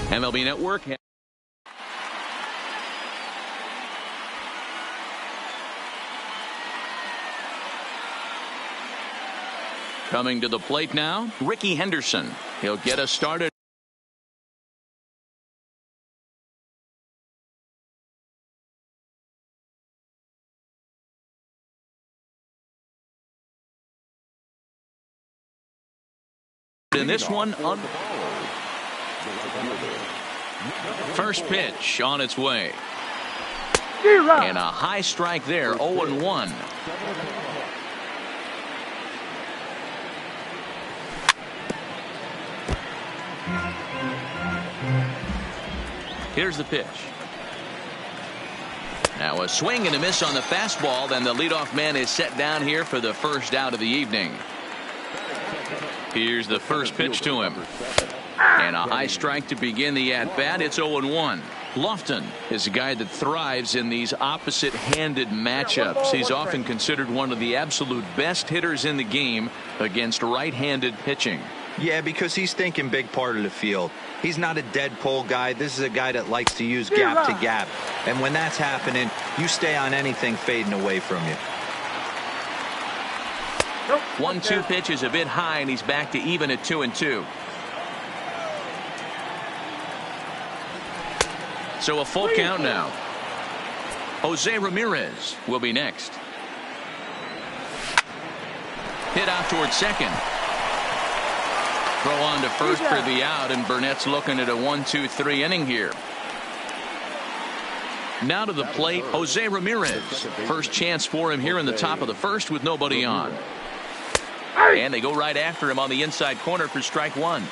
MLB Network. Coming to the plate now, Ricky Henderson. He'll get us started. In this one, first pitch on its way. And a high strike there, 0-1. Here's the pitch. Now a swing and a miss on the fastball. Then the leadoff man is set down here for the first out of the evening. Here's the first pitch to him. And a high strike to begin the at-bat. It's 0-1. Lofton is a guy that thrives in these opposite-handed matchups. He's often considered one of the absolute best hitters in the game against right-handed pitching. Yeah, because he's thinking big part of the field. He's not a dead pull guy. This is a guy that likes to use gap to gap. And when that's happening, you stay on anything fading away from you. 1-2 pitch is a bit high, and he's back to even at 2-2. So a full count now. Jose Ramirez will be next. Hit out towards second. Throw on to first for the out, and Burnett's looking at a 1-2-3 inning here. Now to the plate, Jose Ramirez. First chance for him here in the top of the first with nobody on. And they go right after him on the inside corner for strike one.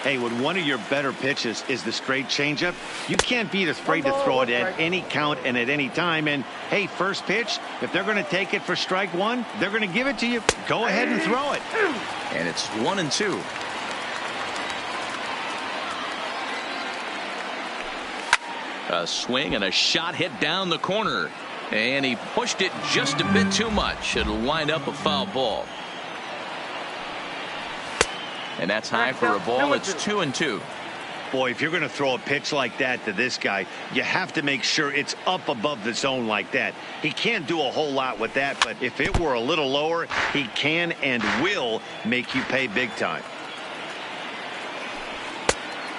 Hey, when one of your better pitches is the straight changeup, you can't be afraid to throw it at any count and at any time. And hey, first pitch, if they're going to take it for strike one, they're going to give it to you. Go ahead and throw it. And it's 1-2. A swing and a shot hit down the corner. And he pushed it just a bit too much. It'll wind up a foul ball. And that's high for a ball. It's 2-2. Boy, if you're going to throw a pitch like that to this guy, you have to make sure it's up above the zone like that. He can't do a whole lot with that, but if it were a little lower, he can and will make you pay big time.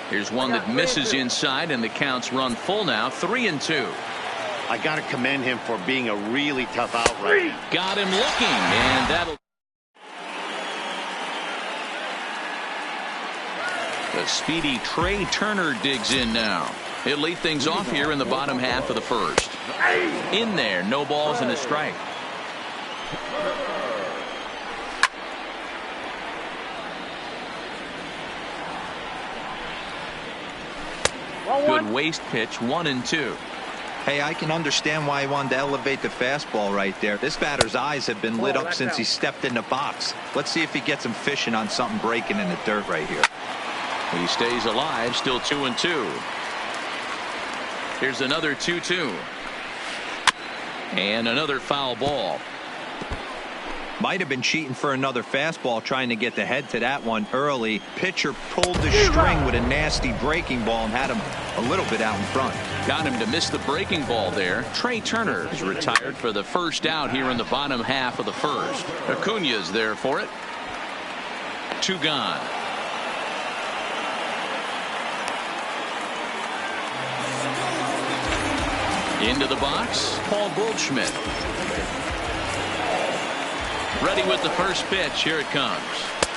Here's one that misses inside, and the count's run full now. 3-2. I got to commend him for being a really tough out right now. Got him looking, and that'll. The speedy Trey Turner digs in now. He'll lead things off here in the bottom half of the first. In there, no balls and a strike. Good waist pitch, 1-2. Hey, I can understand why he wanted to elevate the fastball right there. This batter's eyes have been lit up since he stepped in the box. Let's see if he gets him fishing on something breaking in the dirt right here. He stays alive, still 2-2. Here's another 2-2. And another foul ball. Might have been cheating for another fastball, trying to get the head to that one early. Pitcher pulled the string with a nasty breaking ball and had him a little bit out in front. Got him to miss the breaking ball there. Trey Turner is retired for the first out here in the bottom half of the first. Acuna's there for it. 2 gone. Into the box, Paul Goldschmidt. Ready with the first pitch. Here it comes.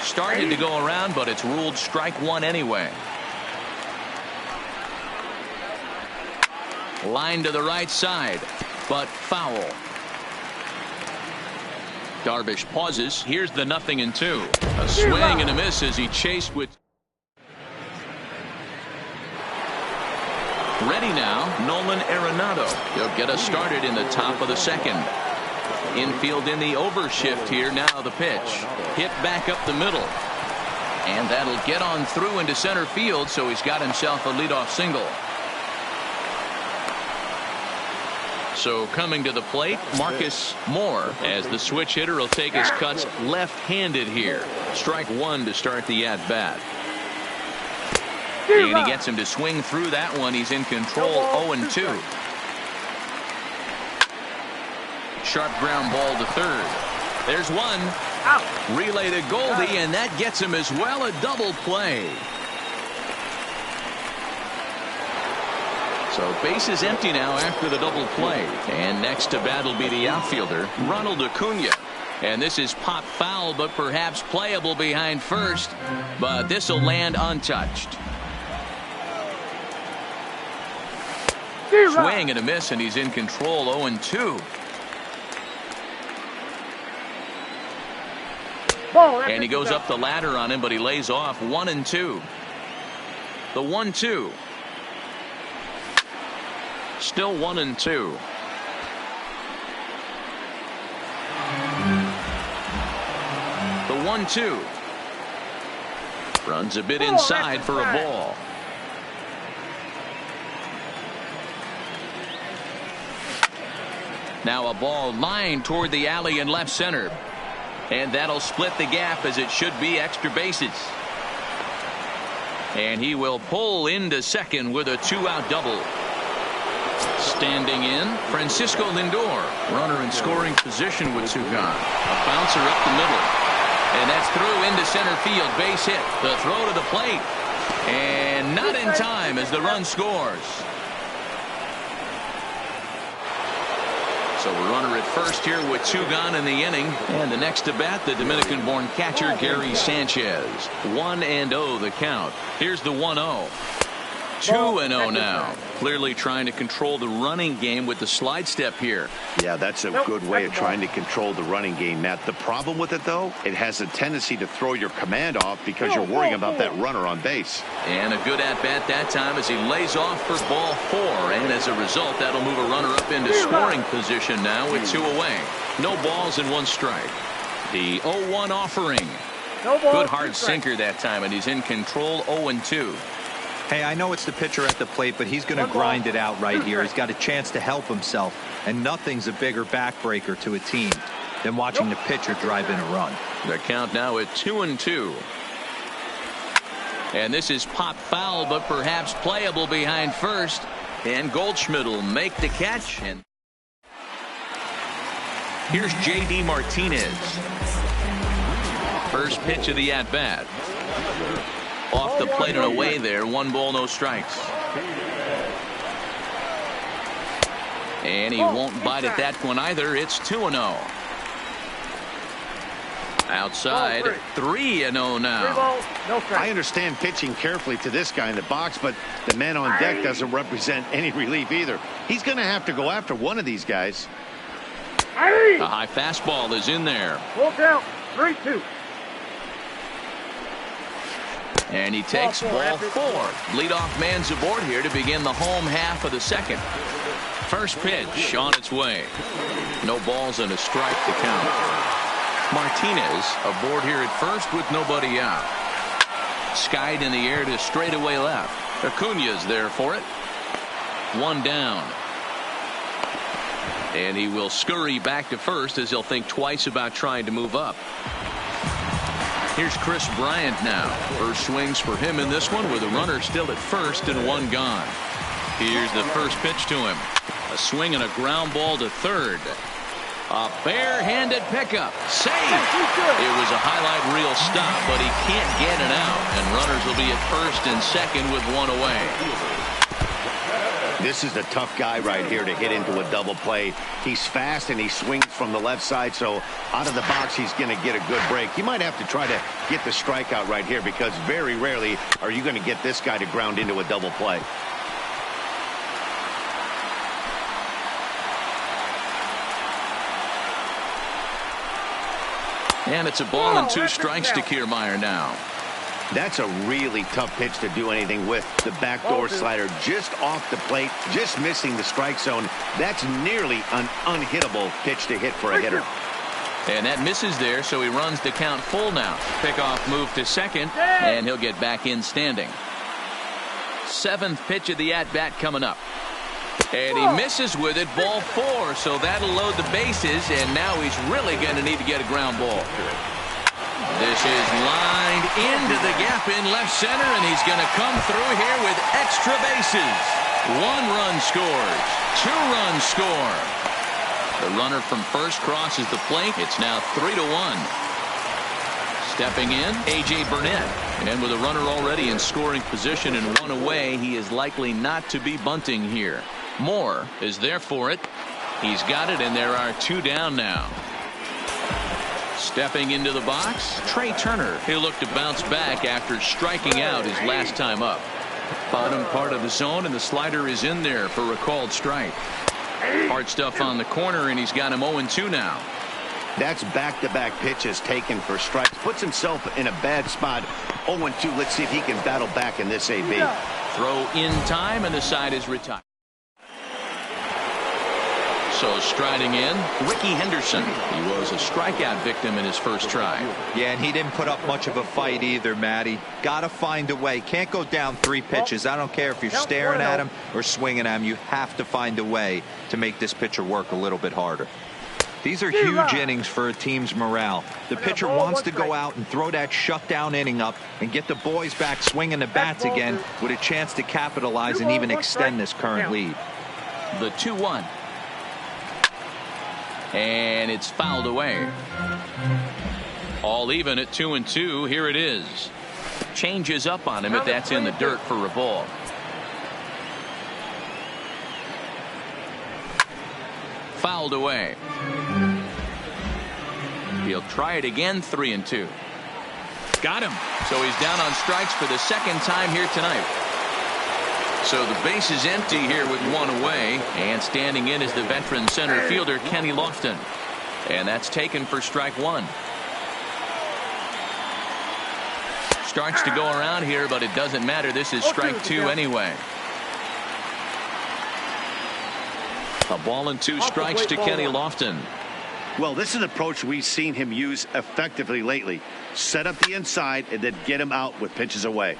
Started to go around, but it's ruled strike one anyway. Line to the right side, but foul. Darvish pauses. Here's the 0-2. A swing and a miss as he chased with. Ready now, Nolan Arenado. He'll get us started in the top of the second. Infield in the overshift here. Now the pitch. Hit back up the middle. And that'll get on through into center field, so he's got himself a leadoff single. So coming to the plate, Marcus Moore, as the switch hitter will take his cuts left-handed here. Strike one to start the at-bat. And he gets him to swing through that one. He's in control, 0-2. Sharp ground ball to third. There's one. Out. Relay to Goldie, and that gets him as well, a double play. So base is empty now after the double play. And next to bat will be the outfielder, Ronald Acuna. And this is pop foul, but perhaps playable behind first. But this will land untouched. Swing and a miss, and he's in control, 0-2. And he goes up the ladder on him, but he lays off, 1-2. The 1-2. Still 1-2. The 1-2. Runs a bit inside for a ball. Now a ball lined toward the alley in left center. And that'll split the gap, as it should be extra bases. And he will pull into second with a 2-out double. Standing in, Francisco Lindor. Runner in scoring position with two gone. A bouncer up the middle. And that's through into center field. Base hit. The throw to the plate. And not in time as the run scores. So a runner at first here with two gone in the inning. And the next to bat, the Dominican-born catcher, Gary Sanchez. 1-0 the count. Here's the 1-0. 2-0 now. Clearly trying to control the running game with the slide step here. Yeah, that's a good way of trying to control the running game, Matt. The problem with it, though, it has a tendency to throw your command off because you're worrying about that runner on base. And a good at-bat that time as he lays off for ball 4. And as a result, that'll move a runner up into scoring position now with 2 away. No balls and 1 strike. The 0-1 offering. Good hard sinker that time, and he's in control, 0-2. Hey, I know it's the pitcher at the plate, but he's going to grind it out right here. He's got a chance to help himself, and nothing's a bigger backbreaker to a team than watching the pitcher drive in a run. The count now at 2-2. And this is pop foul, but perhaps playable behind first. And Goldschmidt will make the catch. And here's J.D. Martinez. First pitch of the at-bat. Off the plate and away there. 1 ball, no strikes. And he won't bite at that one either. It's 2-0. Outside, 3-0 now. I understand pitching carefully to this guy in the box, but the man on deck doesn't represent any relief either. He's going to have to go after one of these guys. A high fastball is in there. Full count, 3-2. And he takes ball 4. Leadoff man's aboard here to begin the home half of the second. First pitch on its way. No balls and a strike to count. Martinez aboard here at first with nobody out. Skied in the air to straightaway left. Acuna's there for it. 1 down. And he will scurry back to first as he'll think twice about trying to move up. Here's Chris Bryant now. First swings for him in this one with a runner still at first and 1 gone. Here's the first pitch to him. A swing and a ground ball to third. A barehanded pickup. Save. It was a highlight reel stop, but he can't get it out. And runners will be at first and second with 1 away. This is a tough guy right here to hit into a double play. He's fast and he swings from the left side, so out of the box he's going to get a good break. You might have to try to get the strikeout right here because very rarely are you going to get this guy to ground into a double play. And it's a ball and 2 strikes to Kiermaier now. That's a really tough pitch to do anything with. The backdoor slider just off the plate, just missing the strike zone. That's nearly an unhittable pitch to hit for a hitter. And that misses there, so he runs the count full now. Pickoff move to second, and he'll get back in standing. 7th pitch of the at-bat coming up. And he misses with it, ball 4, so that'll load the bases, and now he's really going to need to get a ground ball. This is lined into the gap in left center, and he's going to come through here with extra bases. 1 run scores. 2 runs score. The runner from first crosses the plate. It's now 3-1. Stepping in, A.J. Burnett. And with a runner already in scoring position and 1 away, he is likely not to be bunting here. Moore is there for it. He's got it, and there are 2 down now. Stepping into the box, Trey Turner. He'll look to bounce back after striking out his last time up. Bottom part of the zone, and the slider is in there for a called strike. Hard stuff on the corner, and he's got him 0-2 now. That's back-to-back pitches taken for strikes. Puts himself in a bad spot. 0-2. Let's see if he can battle back in this AB. Throw in time, and the side is retired. So striding in, Ricky Henderson. He was a strikeout victim in his first try. Yeah, and he didn't put up much of a fight either, Matty. Got to find a way. Can't go down 3 pitches. I don't care if you're staring at him or swinging at him. You have to find a way to make this pitcher work a little bit harder. These are huge innings for a team's morale. The pitcher wants to go out and throw that shutdown inning up and get the boys back swinging the bats again with a chance to capitalize and even extend this current lead. The 2-1. And it's fouled away. All even at 2-2. Here it is. Changes up on him, but that's in the dirt for a ball. Fouled away. He'll try it again. 3-2. Got him. So he's down on strikes for the second time here tonight. So the base is empty here with 1 away, and standing in is the veteran center fielder Kenny Lofton, and that's taken for strike 1. Starts to go around here, but it doesn't matter. This is strike 2 anyway. A ball and 2 strikes to Kenny Lofton. Well, this is an approach we've seen him use effectively lately. Set up the inside and then get him out with pitches away.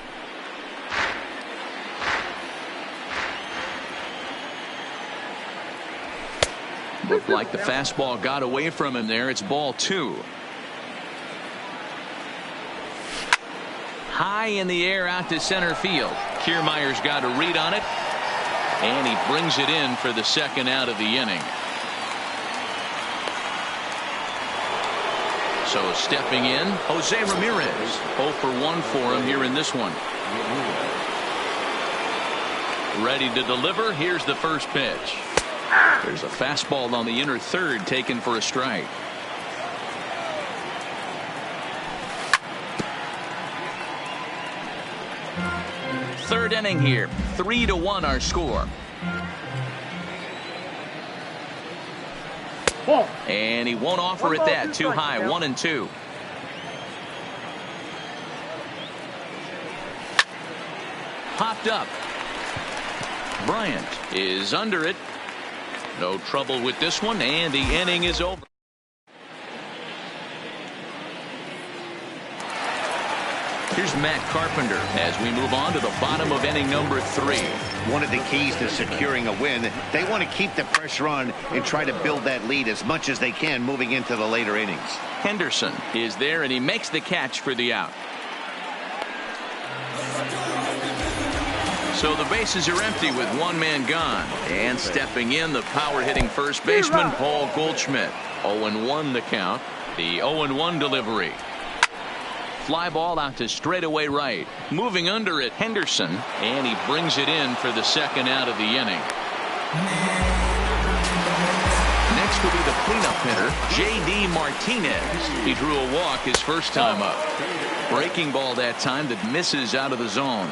Looked like the fastball got away from him there. It's ball 2. High in the air out to center field. Kiermaier's got a read on it, and he brings it in for the second out of the inning. So stepping in, Jose Ramirez. 0 for 1 for him here in this one. Ready to deliver. Here's the first pitch. There's a fastball on the inner third taken for a strike. Third inning here. 3-1 our score. And he won't offer it that. Too high. 1-2. Popped up. Bryant is under it. No trouble with this one, and the inning is over. Here's Matt Carpenter as we move on to the bottom of inning number 3. One of the keys to securing a win, they want to keep the pressure on and try to build that lead as much as they can moving into the later innings. Henderson is there, and he makes the catch for the out. So the bases are empty with 1 man gone. And stepping in, the power-hitting first baseman, Paul Goldschmidt. 0-1 the count. The 0-1 delivery. Fly ball out to straightaway right. Moving under it, Henderson. And he brings it in for the second out of the inning. Next will be the cleanup hitter, J.D. Martinez. He drew a walk his first time up. Breaking ball that time that misses out of the zone.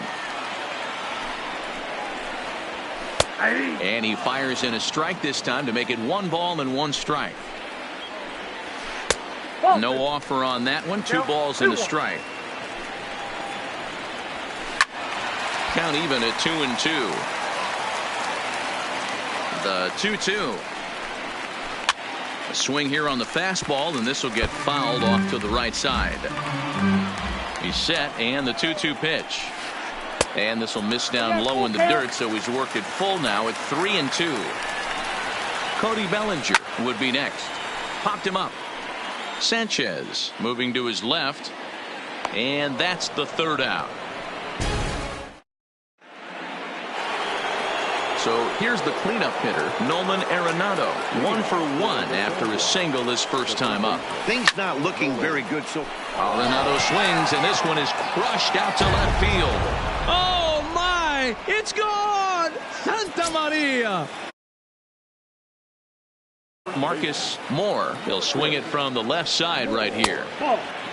And he fires in a strike this time to make it 1 ball and 1 strike. No offer on that one. 2 balls and a strike. Count even at 2-2. The 2-2. A swing here on the fastball, and this will get fouled off to the right side. He's set, and the 2-2 pitch. And this will miss down low in the dirt, so he's worked it full now at 3-2. Cody Bellinger would be next. Popped him up. Sanchez moving to his left, and that's the third out. So here's the cleanup hitter, Nolan Arenado, 1 for 1 after a single his first time up. Things not looking very good. So Arenado swings, and this one is crushed out to left field. Oh my! It's gone! Santa Maria! Marcus Moore. He'll swing it from the left side right here.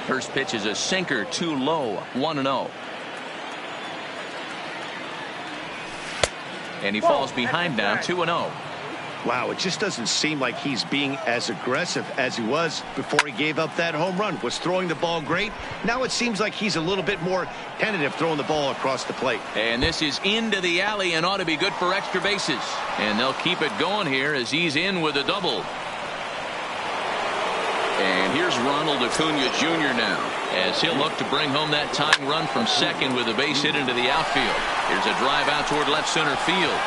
First pitch is a sinker, too low, 1-0. And he falls behind now, 2-0. wow, it just doesn't seem like he's being as aggressive as he was before he gave up that home run. Was throwing the ball great. Now it seems like he's a little bit more tentative throwing the ball across the plate. And this is into the alley and ought to be good for extra bases. And they'll keep it going here as he's in with a double. And here's Ronald Acuna Jr. now, as he'll look to bring home that tying run from second with a base hit into the outfield. Here's a drive out toward left center field.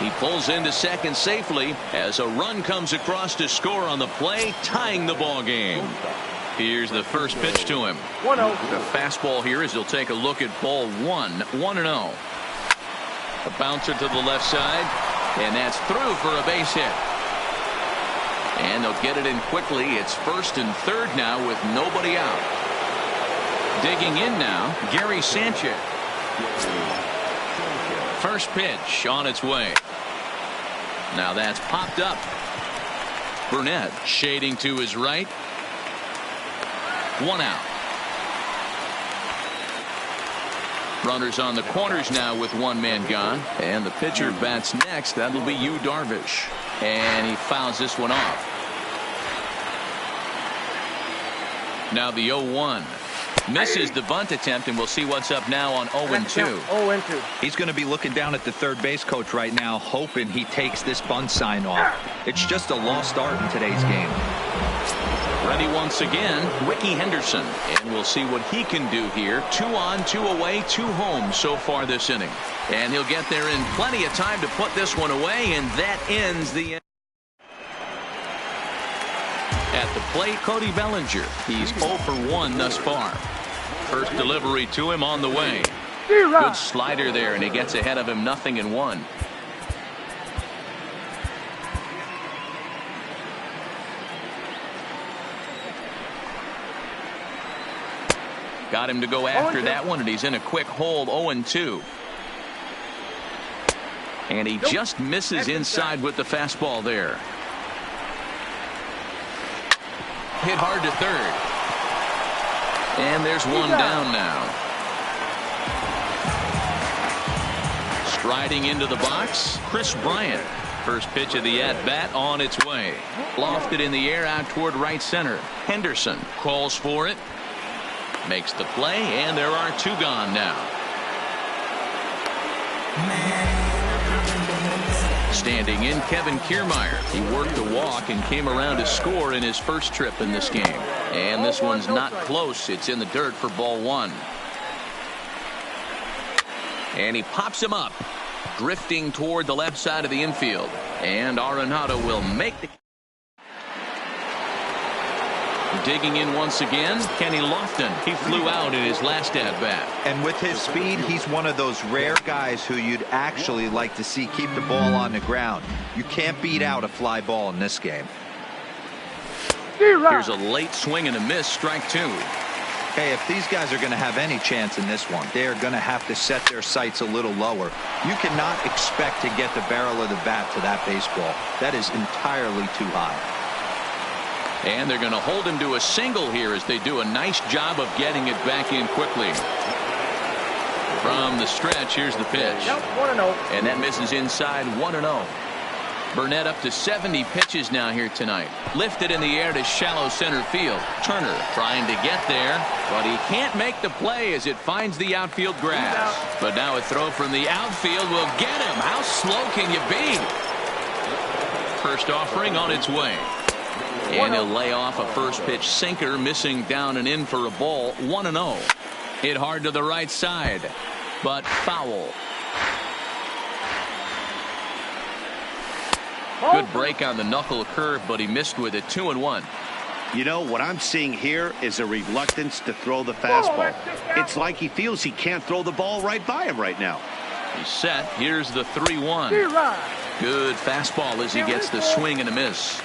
He pulls into second safely as a run comes across to score on the play, tying the ball game. Here's the first pitch to him. 1-0. The fastball here as he'll take a look at ball 1-0. A bouncer to the left side, and that's through for a base hit. And they'll get it in quickly. It's first and third now with nobody out. Digging in now, Gary Sanchez. First pitch on its way. Now that's popped up. Burnett shading to his right. 1 out. Runners on the corners now with one man gone. And the pitcher bats next. That'll be Yu Darvish. And he fouls this one off. Now the 0-1. Misses the bunt attempt, and we'll see what's up now on 0-2. 0-2. He's going to be looking down at the third base coach right now, hoping he takes this bunt sign off. It's just a lost art in today's game. Ready once again, Ricky Henderson, and we'll see what he can do here. 2 on, 2 away, 2 home so far this inning, and he'll get there in plenty of time to put this one away, and that ends the inning. At the plate, Cody Bellinger. He's 0 for 1 thus far. First delivery to him on the way. Good slider there, and he gets ahead of him 0-1. Got him to go after that one, and he's in a quick hold. 0-2. And he just misses inside with the fastball there. Hit hard to third. And there's one down now. Striding into the box, Chris Bryant. First pitch of the at-bat on its way. Lofted in the air out toward right center. Henderson calls for it. Makes the play, and there are 2 gone now. Standing in, Kevin Kiermaier. He worked the walk and came around to score in his first trip in this game. And this one's not close. It's in the dirt for ball 1. And he pops him up, drifting toward the left side of the infield. And Arenado will make the... Digging in once again, Kenny Lofton. He flew out in his last at-bat. And with his speed, he's one of those rare guys who you'd actually like to see keep the ball on the ground. You can't beat out a fly ball in this game. Here's a late swing and a miss, strike 2. Hey, if these guys are going to have any chance in this one, they are going to have to set their sights a little lower. You cannot expect to get the barrel of the bat to that baseball. That is entirely too high. And they're going to hold him to a single here as they do a nice job of getting it back in quickly. From the stretch, here's the pitch. 1-0. And that misses inside. 1-0. Burnett up to 70 pitches now here tonight. Lifted in the air to shallow center field. Turner trying to get there, but he can't make the play as it finds the outfield grass. But now a throw from the outfield will get him. How slow can you be? First offering on its way. And he'll lay off a first pitch sinker, missing down and in for a ball. 1-0. Hit hard to the right side, but foul. Good break on the knuckle curve, but he missed with it. 2-1. You know, what I'm seeing here is a reluctance to throw the fastball. It's like he feels he can't throw the ball right by him right now. He's set. Here's the 3-1. Good fastball as he gets the swing and a miss.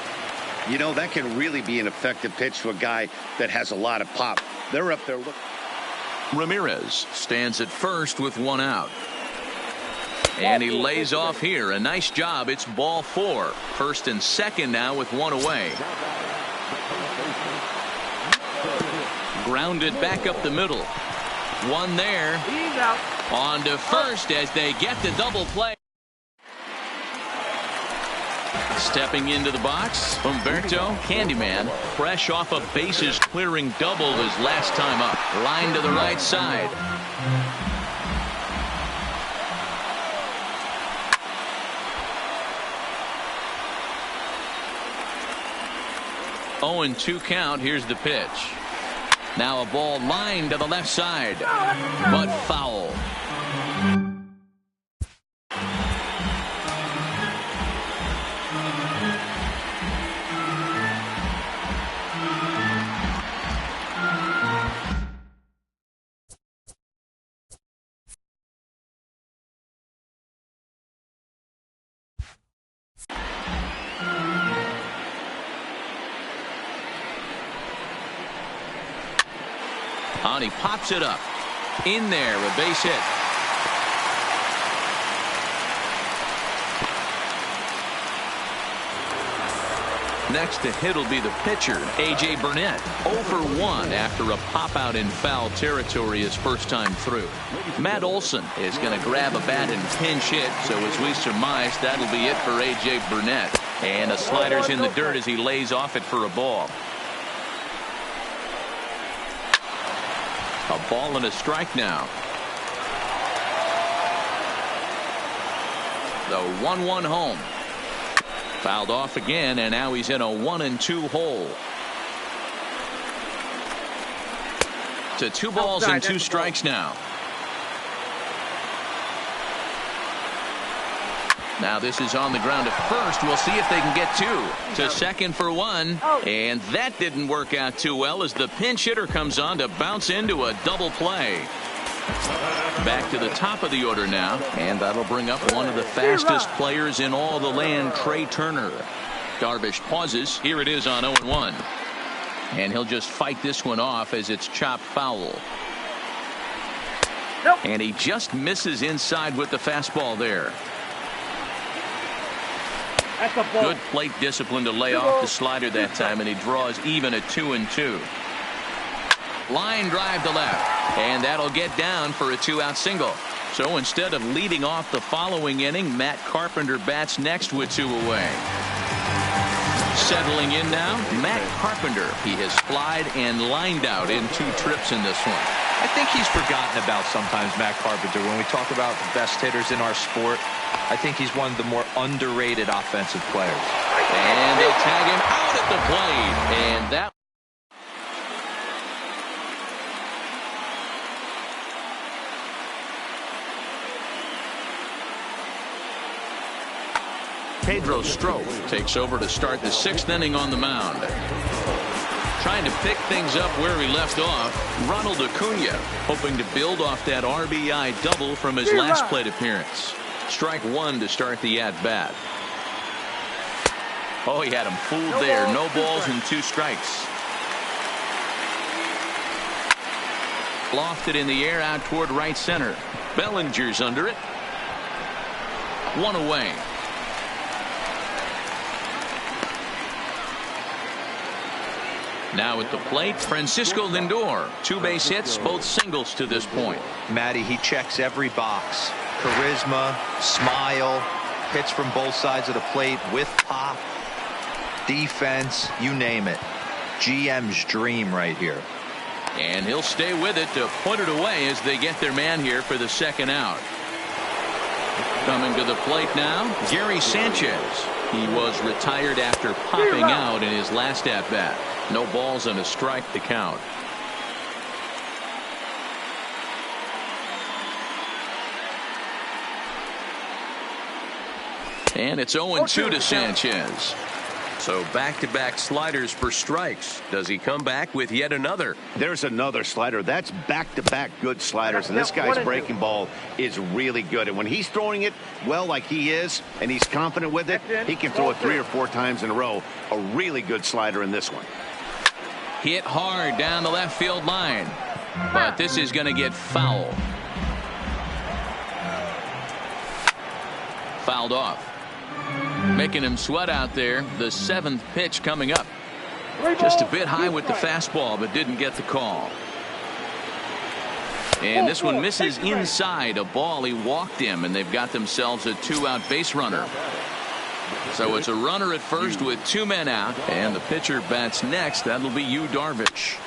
You know, that can really be an effective pitch to a guy that has a lot of pop. They're up there. Ramirez stands at first with one out. And he lays off here. A nice job. It's ball 4. First and second now with one away. Grounded back up the middle. One there. On to first as they get the double play. Stepping into the box, Humberto Candyman, fresh off a bases clearing double his last time up. Line to the right side. Oh, and 2 count. Here's the pitch. Now a ball lined to the left side, but foul. He pops it up. In there, a base hit. Next to hit will be the pitcher, A.J. Burnett. 0 for 1 after a pop-out in foul territory his first time through. Matt Olson is going to grab a bat and pinch hit, so as we surmise, that'll be it for A.J. Burnett. And a slider's in the dirt as he lays off it for a ball. A ball and a strike now. The 1-1 home. Fouled off again, and now he's in a 1-2 hole. To 2 balls and 2 strikes now. Now this is on the ground at first. We'll see if they can get 2. To second for 1. And that didn't work out too well as the pinch hitter comes on to bounce into a double play. Back to the top of the order now. And that'll bring up one of the fastest players in all the land, Trey Turner. Darvish pauses. Here it is on 0-1. And he'll just fight this one off as it's chopped foul. And he just misses inside with the fastball there. Good plate discipline to lay off the slider that time, and he draws even at 2-2. Line drive to left, and that'll get down for a 2-out single. So instead of leading off the following inning, Matt Carpenter bats next with 2 away. Settling in now, Matt Carpenter. He has flied and lined out in 2 trips in this one. I think he's forgotten about sometimes, Matt Carpenter. When we talk about the best hitters in our sport, I think he's one of the more underrated offensive players. And they'll tag him out at the plate. And that. Pedro Strop takes over to start the 6th inning on the mound. Trying to pick things up where he left off, Ronald Acuna, hoping to build off that RBI double from his last plate appearance. Strike 1 to start the at-bat. Oh, he had him fooled there. No balls and 2 strikes. Lofted in the air out toward right center. Bellinger's under it. 1 away. Now at the plate, Francisco Lindor. 2 base hits, both singles to this point. Matty, he checks every box. Charisma, smile, hits from both sides of the plate with pop, defense, you name it. GM's dream right here. And he'll stay with it to put it away as they get their man here for the 2nd out. Coming to the plate now, Gary Sanchez. He was retired after popping out in his last at-bat. No balls and a strike to count. And it's 0-2 to Sanchez. So back-to-back sliders for strikes. Does he come back with yet another? There's another slider. That's back-to-back good sliders, and this guy's breaking ball is really good. And when he's throwing it well like he is, and he's confident with it, he can throw it 3 or 4 times in a row. A really good slider in this one. Hit hard down the left field line. But this is going to get foul. Fouled off. Making him sweat out there. The 7th pitch coming up. Just a bit high with the fastball, but didn't get the call. And this one misses inside a ball. He walked him, and they've got themselves a 2-out base runner. So it's a runner at first with 2 men out, and the pitcher bats next. That'll be Yu Darvish.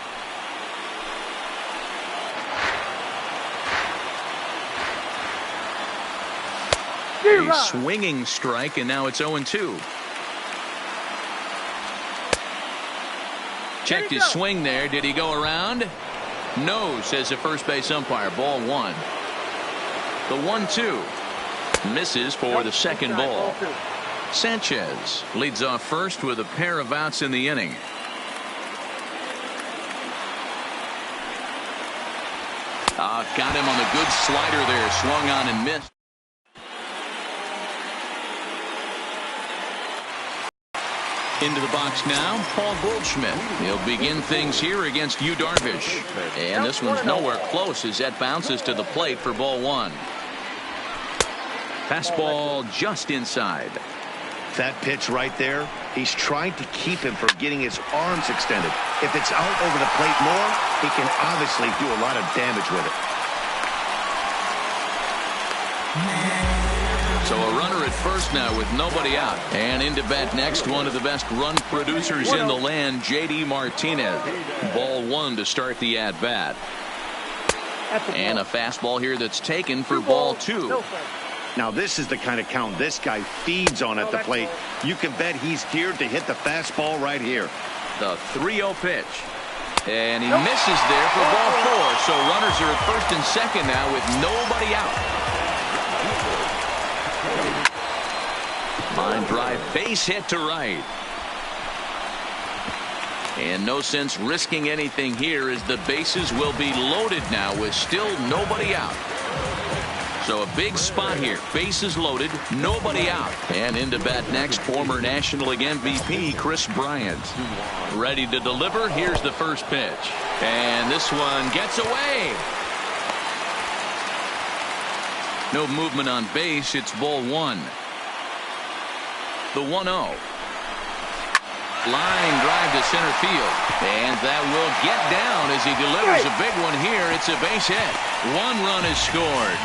A swinging strike, and now it's 0-2. Checked his swing there. Did he go around? No, says the first base umpire. Ball 1. The 1-2 misses for the second ball. Sanchez leads off first with a pair of outs in the inning. Got him on a good slider there. Swung on and missed. Into the box now, Paul Goldschmidt. He'll begin things here against Yu Darvish. And this one's nowhere close as that bounces to the plate for ball 1. Fastball just inside. That pitch right there, he's trying to keep him from getting his arms extended. If it's out over the plate more, he can obviously do a lot of damage with it. So a runner at first now with nobody out. And into bat next, one of the best run producers in the land, J.D. Martinez. Ball 1 to start the at-bat. And a fastball here that's taken for ball 2. Now this is the kind of count this guy feeds on at the plate. You can bet he's geared to hit the fastball right here. The 3-0 pitch. And he misses there for ball 4. So runners are at first and second now with nobody out. Line drive, base hit to right. And no sense risking anything here as the bases will be loaded now with still nobody out. So a big spot here. Bases loaded, nobody out. And into bat next, former National League MVP Chris Bryant. Ready to deliver. Here's the first pitch. And this one gets away. No movement on base. It's ball 1. The 1-0. Line drive to center field. And that will get down as he delivers a big one here. It's a base hit. 1 run is scored.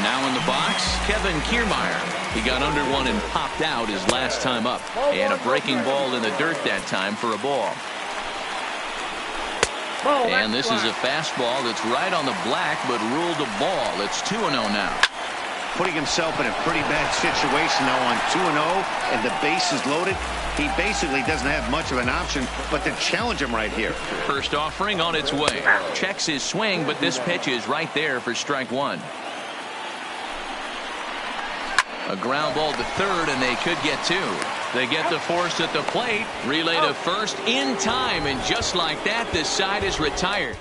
Now in the box, Kevin Kiermaier. He got under one and popped out his last time up. And a breaking ball in the dirt that time for a ball. And this is a fastball that's right on the black but ruled a ball. It's 2-0 now. Putting himself in a pretty bad situation now on 2-0 and the base is loaded. He basically doesn't have much of an option but to challenge him right here. First offering on its way. Checks his swing, but this pitch is right there for strike 1. A ground ball to third, and they could get 2. They get the force at the plate. Relay to first in time, and just like that, the side is retired.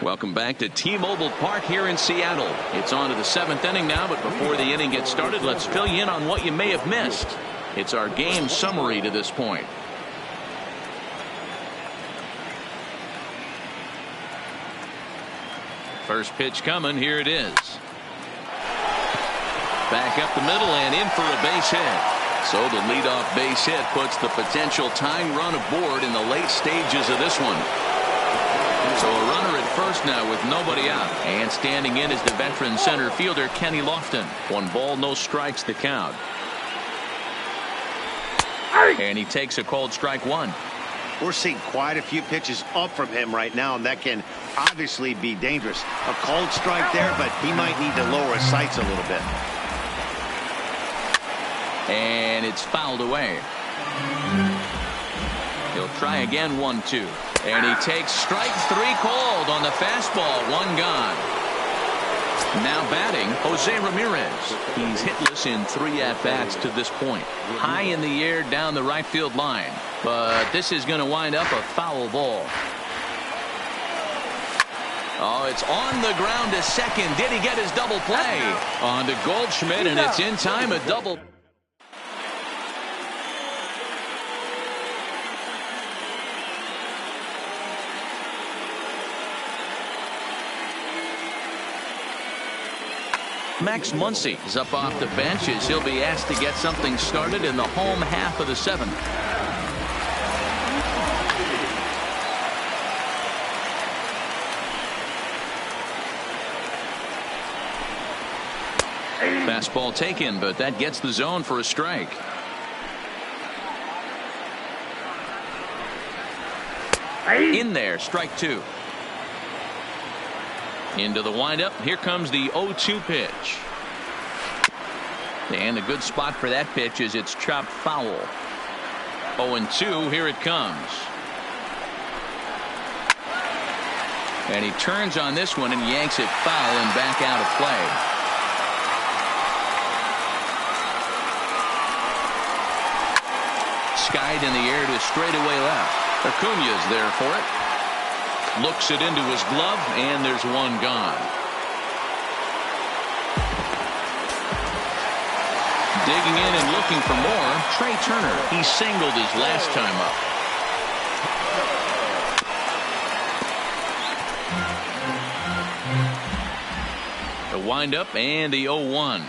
Welcome back to T-Mobile Park here in Seattle. It's on to the 7th inning now, but before the inning gets started, let's fill you in on what you may have missed. It's our game summary to this point. First pitch coming. Here it is. Back up the middle and in for a base hit. So the leadoff base hit puts the potential tying run aboard in the late stages of this one. So a runner at first now with nobody out. And standing in is the veteran center fielder Kenny Lofton. 1 ball, no strikes the count. And he takes a called strike 1. We're seeing quite a few pitches up from him right now, and that can obviously be dangerous. A called strike there, but he might need to lower his sights a little bit. And it's fouled away. He'll try again. 1-2. And he takes strike 3 called on the fastball. 1 gone. Now batting, Jose Ramirez. He's hitless in 3 at-bats to this point. High in the air down the right field line. But this is going to wind up a foul ball. Oh, it's on the ground to second. Did he get his double play? On to Goldschmidt, and it's in time, a double. Max Muncy is up off the bench as he'll be asked to get something started in the home half of the 7th. Fastball taken, but that gets the zone for a strike. In there, strike 2. Into the windup. Here comes the 0-2 pitch. And a good spot for that pitch is it's chopped foul. 0-2. Here it comes. And he turns on this one and yanks it foul and back out of play. Skied in the air to straightaway left. Acuña's there for it. Looks it into his glove, and there's 1 gone. Digging in and looking for more, Trey Turner. He singled his last time up. The windup and the 0-1.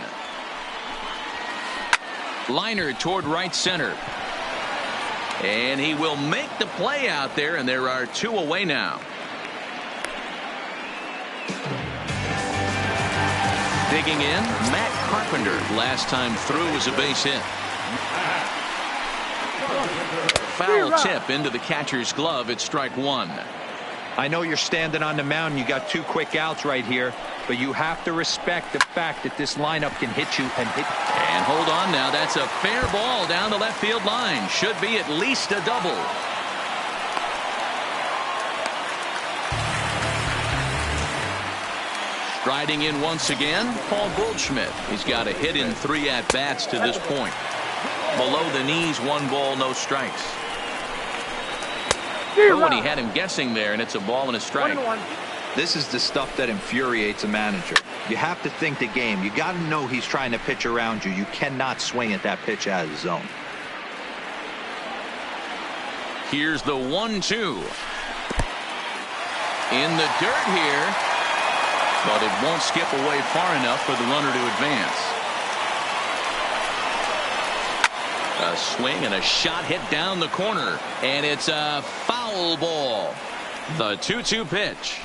Liner toward right center. And he will make the play out there, and there are 2 away now. Digging in, Matt Carpenter. Last time through was a base hit. Foul tip into the catcher's glove. It's strike 1. I know you're standing on the mound. You got 2 quick outs right here, but you have to respect the fact that this lineup can hit you and hit. And hold on now. That's a fair ball down the left field line. Should be at least a double. Striding in once again, Paul Goldschmidt. He's got a hit in 3 at-bats to this point. Below the knees, 1 ball, no strikes. Oh, and he had him guessing there, and it's a ball and a strike. This is the stuff that infuriates a manager. You have to think the game. You got to know he's trying to pitch around you. You cannot swing at that pitch out of the zone. Here's the 1-2. In the dirt here, but it won't skip away far enough for the runner to advance. A swing and a shot hit down the corner, and it's a foul ball. The 2-2 pitch.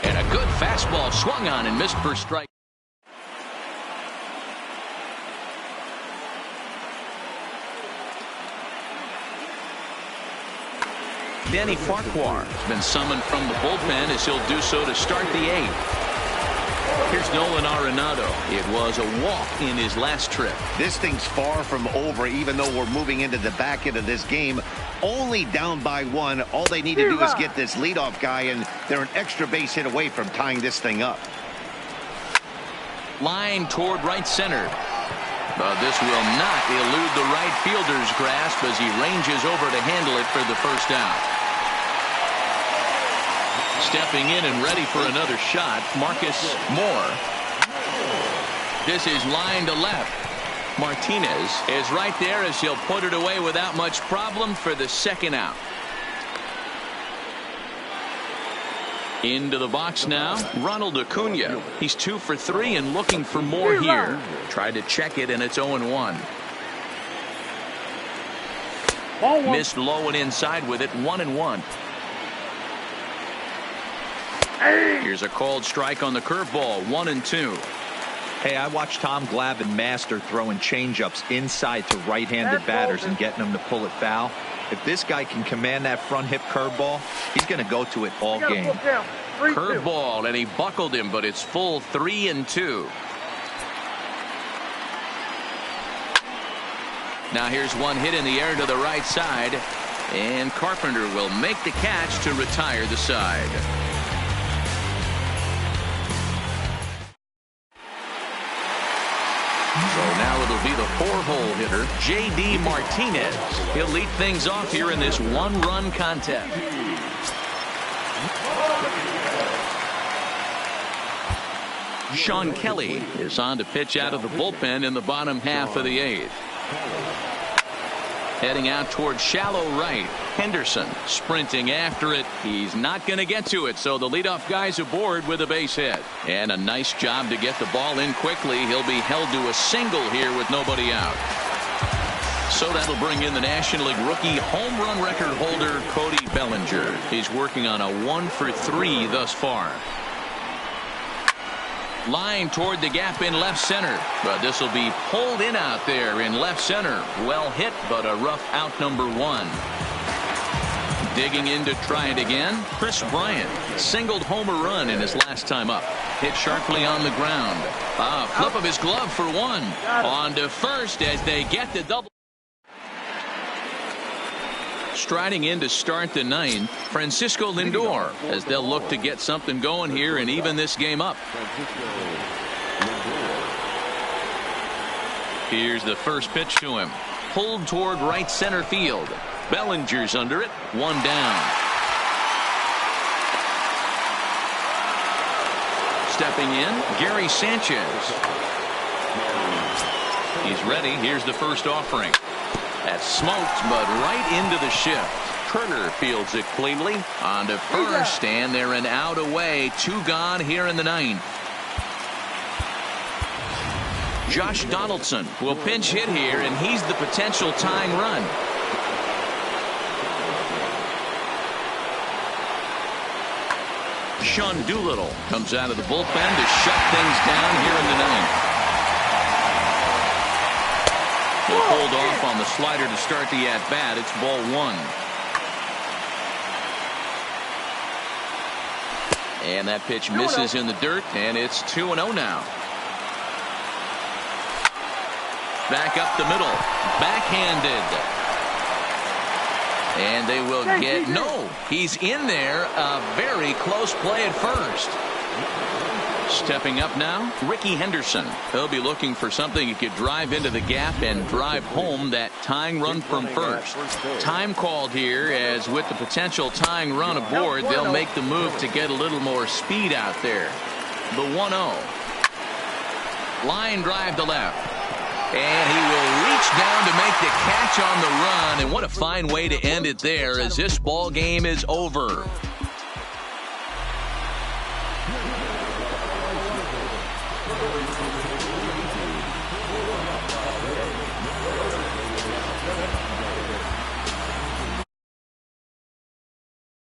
And a good fastball swung on and missed for strike. Danny Farquhar has been summoned from the bullpen as he'll do so to start the 8th. Here's Nolan Arenado. It was a walk in his last trip. This thing's far from over, even though we're moving into the back end of this game. Only down by 1. All they need to do is get this leadoff guy, and they're an extra base hit away from tying this thing up. Line toward right center. But this will not elude the right fielder's grasp as he ranges over to handle it for the first out. Stepping in and ready for another shot, Marcus Moore. This is line to left. Martinez is right there as he'll put it away without much problem for the second out. Into the box now, Ronald Acuña. He's 2 for 3 and looking for more here. Tried to check it, and it's 0-1. Missed low and inside with it, 1-1. Here's a called strike on the curveball, 1-2. Hey, I watched Tom Glavine master throwing changeups inside to right-handed batters and getting them to pull it foul. If this guy can command that front hip curveball, he's going to go to it all game. Curveball, and he buckled him, but it's full 3-2. Now here's one hit in the air to the right side. And Carpenter will make the catch to retire the side. So now it'll be the 4-hole hitter, J.D. Martinez. He'll lead things off here in this one-run contest. Sean Kelly is on to pitch out of the bullpen in the bottom half of the 8th. Heading out towards shallow right. Henderson sprinting after it. He's not going to get to it, so the leadoff guy's aboard with a base hit. And a nice job to get the ball in quickly. He'll be held to a single here with nobody out. So that'll bring in the National League rookie home run record holder Cody Bellinger. He's working on a 1-for-3 thus far. Line toward the gap in left center, but this will be pulled in out there in left center. Well hit, but a rough out number 1. Digging in to try it again. Chris Bryant singled home a run in his last time up. Hit sharply on the ground. Flip of his glove for 1. On to first as they get the double. Striding in to start the 9th, Francisco Lindor, as they'll look to get something going here and even this game up. Here's the first pitch to him. Pulled toward right center field. Bellinger's under it. 1 down. Stepping in, Gary Sanchez. He's ready. Here's the first offering. That's smoked, but right into the shift. Turner fields it cleanly. On to first, and they're an out away. 2 gone here in the 9th. Josh Donaldson will pinch hit here, and he's the potential tying run. Sean Doolittle comes out of the bullpen to shut things down here in the 9th. He'll hold off on the slider to start the at-bat. It's ball 1. And that pitch misses in the dirt, and it's 2-0 now. Back up the middle. Backhanded. And they will get... No, he's in there. A very close play at first. Stepping up now, Ricky Henderson. He'll be looking for something he could drive into the gap and drive home that tying run from first. Time called here, as with the potential tying run aboard, they'll make the move to get a little more speed out there. The 1-0. Line drive to left. And he will reach down to make the catch on the run. And what a fine way to end it there, as this ball game is over.